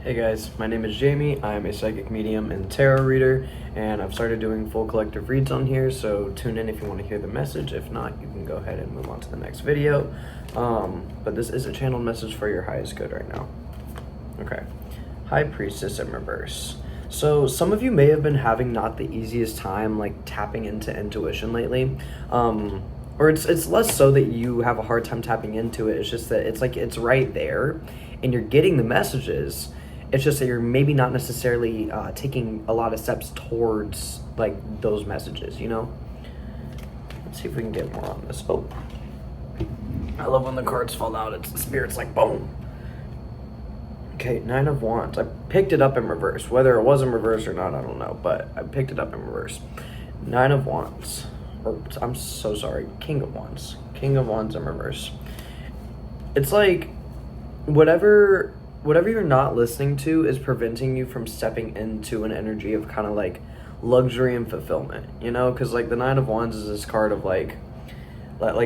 Hey guys, my name is Jamie. I'm a psychic medium and tarot reader, and I've started doing full collective reads on here, so tune in if you want to hear the message. If not, you can go ahead and move on to the next video. But this is a channeled message for your highest good right now. Okay. High Priestess in reverse. So some of you may have been having not the easiest time like tapping into intuition lately. Or it's less so that you have a hard time tapping into it. It's just that it's like it's right there and you're getting the messages. It's just that you're maybe not necessarily taking a lot of steps towards like those messages, you know? Let's see if we can get more on this. Oh, I love when the cards fall out. It's the spirit's like boom. Okay, Nine of Wands. I picked it up in reverse. Whether it was in reverse or not, I don't know, but I picked it up in reverse. Nine of Wands. Or, I'm so sorry, King of Wands. King of Wands in reverse. It's like whatever you're not listening to is preventing you from stepping into an energy of kind of like luxury and fulfillment, you know? Because like the Nine of Wands is this card of like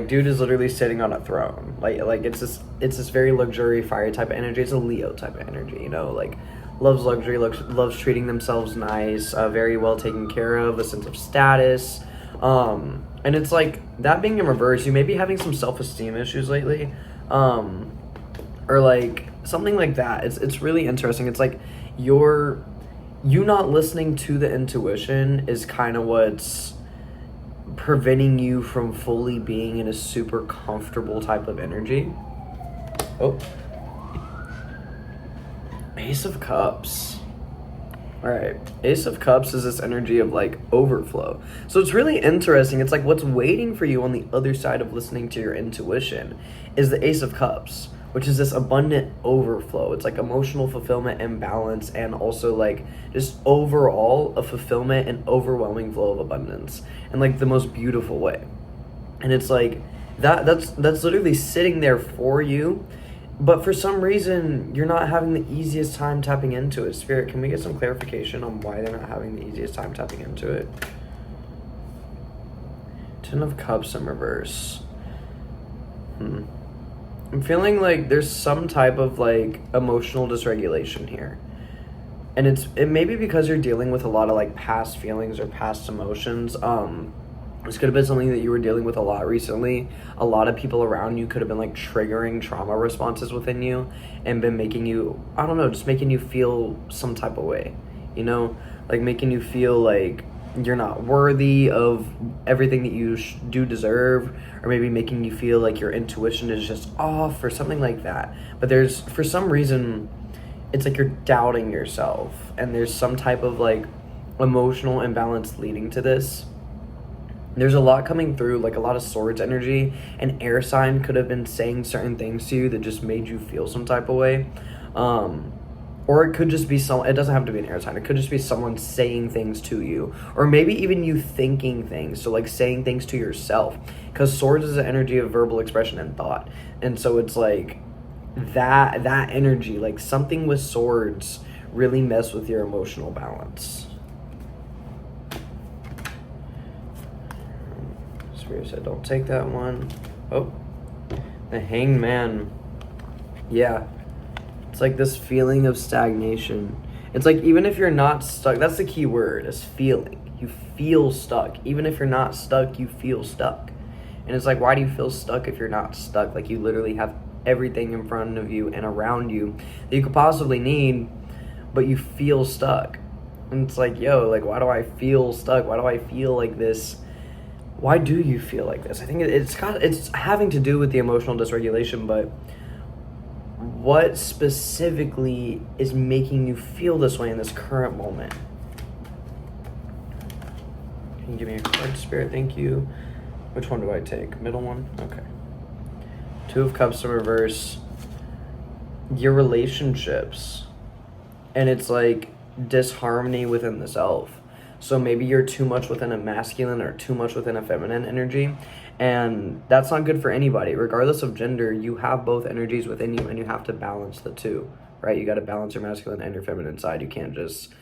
dude is literally sitting on a throne. Like it's this very luxury fire type of energy. It's a Leo type of energy, you know? Like loves luxury, loves treating themselves nice, very well taken care of, a sense of status. And it's like that being in reverse, you may be having some self-esteem issues lately. Or like something like that. It's really interesting. It's like you not listening to the intuition is kind of what's preventing you from fully being in a super comfortable type of energy. Oh. Ace of Cups. All right, Ace of Cups is this energy of like overflow. So it's really interesting. It's like what's waiting for you on the other side of listening to your intuition is the Ace of Cups, which is this abundant overflow. It's like emotional fulfillment and balance, and also like just overall a fulfillment and overwhelming flow of abundance in like the most beautiful way. And it's like that's literally sitting there for you. But for some reason, you're not having the easiest time tapping into it. Spirit, can we get some clarification on why they're not having the easiest time tapping into it? Ten of Cups in reverse. I'm feeling like there's some type of like emotional dysregulation here. And it may be because you're dealing with a lot of like past feelings or past emotions. This could have been something that you were dealing with a lot recently. A lot of people around you could have been like triggering trauma responses within you and been making you, I don't know, just making you feel some type of way, you know, like making you feel like you're not worthy of everything that you do deserve, or maybe making you feel like your intuition is just off or something like that. But there's, for some reason, it's like you're doubting yourself, and there's some type of like emotional imbalance leading to this. There's a lot coming through, like a lot of swords energy. An air sign could have been saying certain things to you that just made you feel some type of way. Or it could just be it doesn't have to be an air sign. It could just be someone saying things to you. Or maybe even you thinking things. So like saying things to yourself. Because swords is the energy of verbal expression and thought. And so it's like that energy, like something with swords really mess with your emotional balance. Spirit said, don't take that one. Oh, the Hanged Man. Yeah. It's like this feeling of stagnation. It's like even if you're not stuck, that's the key word, is feeling. You feel stuck. Even if you're not stuck, you feel stuck. And it's like, why do you feel stuck if you're not stuck? Like you literally have everything in front of you and around you that you could possibly need, but you feel stuck. And it's like, yo, like why do I feel stuck? Why do I feel like this? Why do you feel like this? I think it's having to do with the emotional dysregulation, but what specifically is making you feel this way in this current moment? Can you give me a card, Spirit? Thank you. Which one do I take? Middle one? Okay. Two of Cups in reverse. Your relationships. And it's like disharmony within the self. So maybe you're too much within a masculine or too much within a feminine energy. And that's not good for anybody. Regardless of gender, you have both energies within you and you have to balance the two, right? You got to balance your masculine and your feminine side. You can't just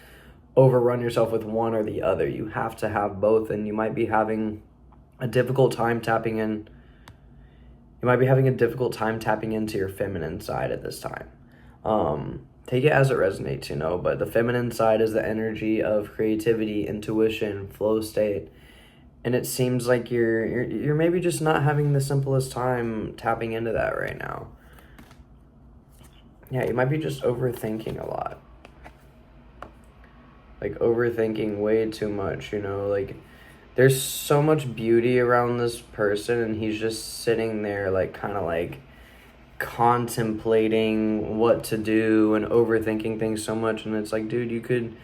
overrun yourself with one or the other. You have to have both, and you might be having a difficult time tapping in. You might be having a difficult time tapping into your feminine side at this time. take it as it resonates, you know, but the feminine side is the energy of creativity, intuition, flow state. And it seems like you're maybe just not having the simplest time tapping into that right now. Yeah, you might be just overthinking a lot. Like overthinking way too much, you know, like there's so much beauty around this person and he's just sitting there like kind of like contemplating what to do and overthinking things so much, and it's like, dude, you could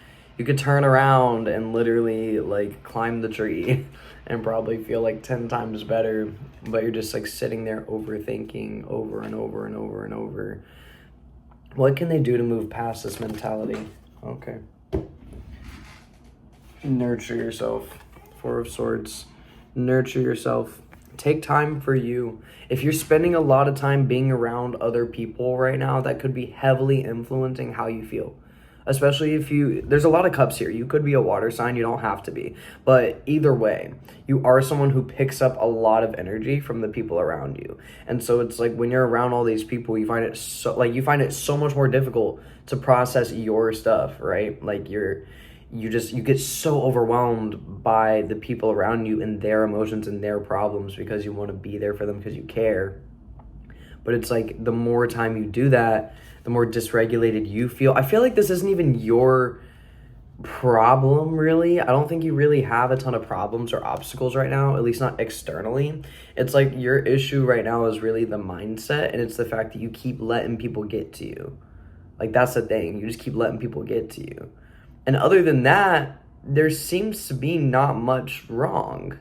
turn around and literally like climb the tree and probably feel like 10 times better, but you're just like sitting there overthinking over and over and over and over. What can they do to move past this mentality? Okay. Nurture yourself. Four of Swords. Nurture yourself. Take time for you. If you're spending a lot of time being around other people right now, that could be heavily influencing how you feel. Especially if there's a lot of cups here. You could be a water sign, you don't have to be. But either way, you are someone who picks up a lot of energy from the people around you. And so it's like when you're around all these people, you find it so much more difficult to process your stuff, right? Like you get so overwhelmed by the people around you and their emotions and their problems because you want to be there for them because you care. But it's like the more time you do that, the more dysregulated you feel. I feel like this isn't even your problem, really. I don't think you really have a ton of problems or obstacles right now, at least not externally. It's like your issue right now is really the mindset, and it's the fact that you keep letting people get to you. Like, that's the thing. You just keep letting people get to you. And other than that, there seems to be not much wrong.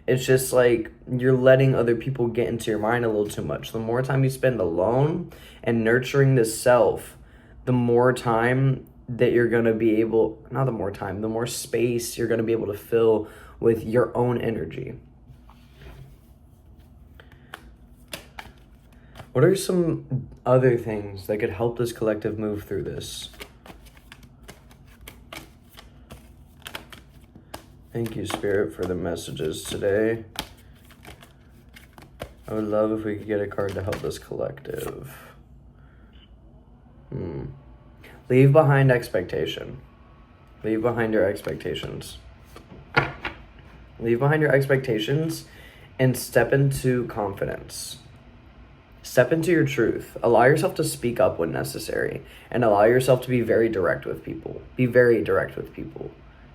It's just like you're letting other people get into your mind a little too much. The more time you spend alone and nurturing the self, the more time that you're going to be able, not the more time, the more space you're going to be able to fill with your own energy. What are some other things that could help this collective move through this? Thank you, Spirit, for the messages today. I would love if we could get a card to help this collective. Leave behind expectation. Leave behind your expectations. Leave behind your expectations and step into confidence. Step into your truth. Allow yourself to speak up when necessary, and allow yourself to be very direct with people. Be very direct with people.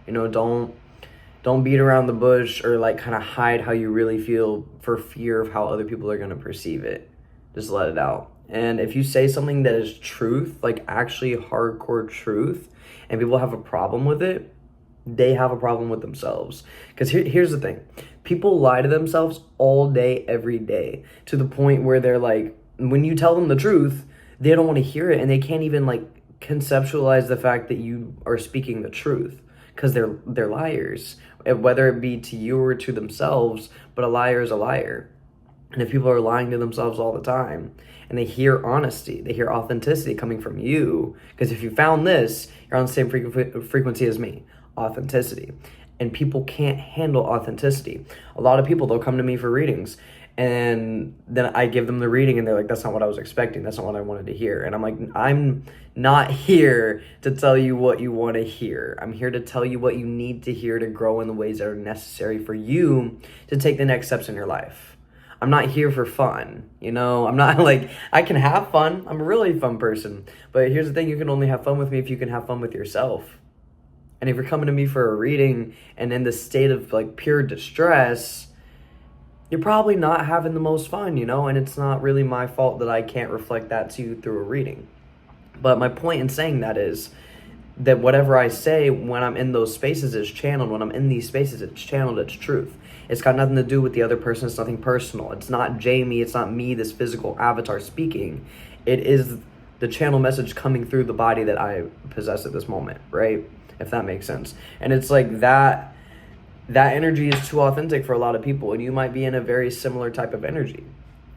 You know, don't beat around the bush or like kind of hide how you really feel for fear of how other people are going to perceive it. Just let it out. And if you say something that is truth, like actually hardcore truth, and people have a problem with it, they have a problem with themselves. Because here's the thing. People lie to themselves all day, every day, to the point where they're like, when you tell them the truth, they don't want to hear it, and they can't even like conceptualize the fact that you are speaking the truth, because they're liars, whether it be to you or to themselves. But a liar is a liar. And if people are lying to themselves all the time, and they hear honesty, they hear authenticity coming from you, because if you found this, you're on the same frequency as me, authenticity. And people can't handle authenticity. A lot of people, they'll come to me for readings, and then I give them the reading, and they're like, that's not what I was expecting. That's not what I wanted to hear. And I'm like, I'm not here to tell you what you want to hear. I'm here to tell you what you need to hear to grow in the ways that are necessary for you to take the next steps in your life. I'm not here for fun, you know? I'm not like, I can have fun. I'm a really fun person. But here's the thing, you can only have fun with me if you can have fun with yourself. And if you're coming to me for a reading and in the state of like pure distress, you're probably not having the most fun, you know? And it's not really my fault that I can't reflect that to you through a reading. But my point in saying that is that whatever I say when I'm in those spaces is channeled. When I'm in these spaces, it's channeled, it's truth. It's got nothing to do with the other person. It's nothing personal. It's not Jamie. It's not me, this physical avatar speaking. It is the channel message coming through the body that I possess at this moment, right? If that makes sense. And it's like that energy is too authentic for a lot of people. And you might be in a very similar type of energy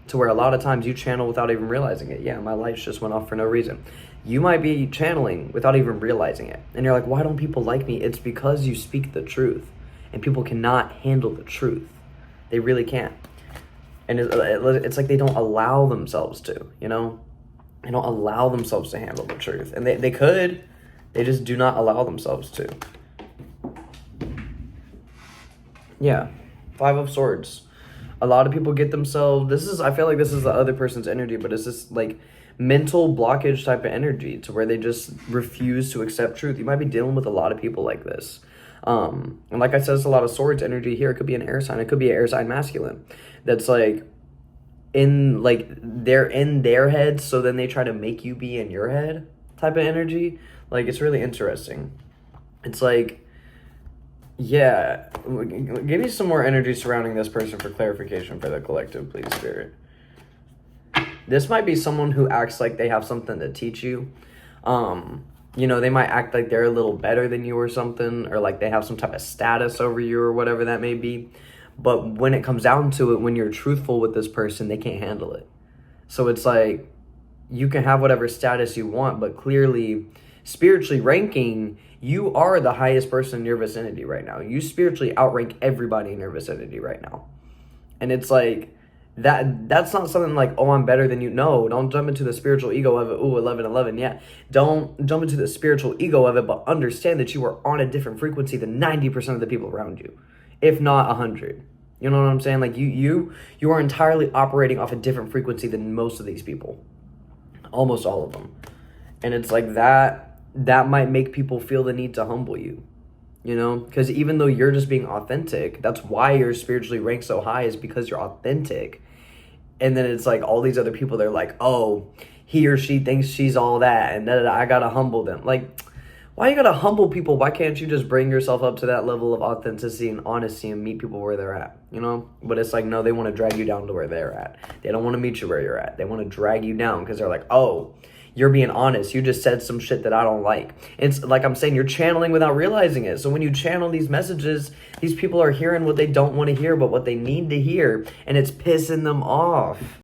to where a lot of times you channel without even realizing it. Yeah, my lights just went off for no reason. You might be channeling without even realizing it. And you're like, why don't people like me? It's because you speak the truth. And people cannot handle the truth. They really can't. And it's like they don't allow themselves to, you know? They don't allow themselves to handle the truth. And they could. They just do not allow themselves to. Yeah. 5 of Swords. A lot of people get themselves... I feel like this is the other person's energy, but it's this, like, mental blockage type of energy to where they just refuse to accept truth. You might be dealing with a lot of people like this. And like I said, it's a lot of Swords energy here. It could be an air sign. It could be an air sign masculine. That's, like... they're in their head, so then they try to make you be in your head type of energy. Like, it's really interesting. It's like, yeah, give me some more energy surrounding this person for clarification for the collective, please, Spirit. This might be someone who acts like they have something to teach you. You know, they might act like they're a little better than you or something, or like they have some type of status over you or whatever that may be. But when it comes down to it, when you're truthful with this person, they can't handle it. So it's like, you can have whatever status you want, but clearly, spiritually ranking, you are the highest person in your vicinity right now. You spiritually outrank everybody in your vicinity right now. And it's like, that's not something like, oh, I'm better than you. No, don't jump into the spiritual ego of it. Ooh, 11. Yeah. Don't jump into the spiritual ego of it, but understand that you are on a different frequency than 90% of the people around you. If not 100. You know what I'm saying? Like, you are entirely operating off a different frequency than most of these people. Almost all of them. And it's like that might make people feel the need to humble you. You know? Because even though you're just being authentic, that's why you're spiritually ranked so high, is because you're authentic. And then it's like all these other people, they're like, oh, he or she thinks she's all that, and I gotta humble them. Like, why you gotta humble people? Why can't you just bring yourself up to that level of authenticity and honesty and meet people where they're at, you know? But it's like, no, they want to drag you down to where they're at. They don't want to meet you where you're at. They want to drag you down because they're like, oh, you're being honest. You just said some shit that I don't like. It's like I'm saying, you're channeling without realizing it. So when you channel these messages, these people are hearing what they don't want to hear, but what they need to hear, and it's pissing them off.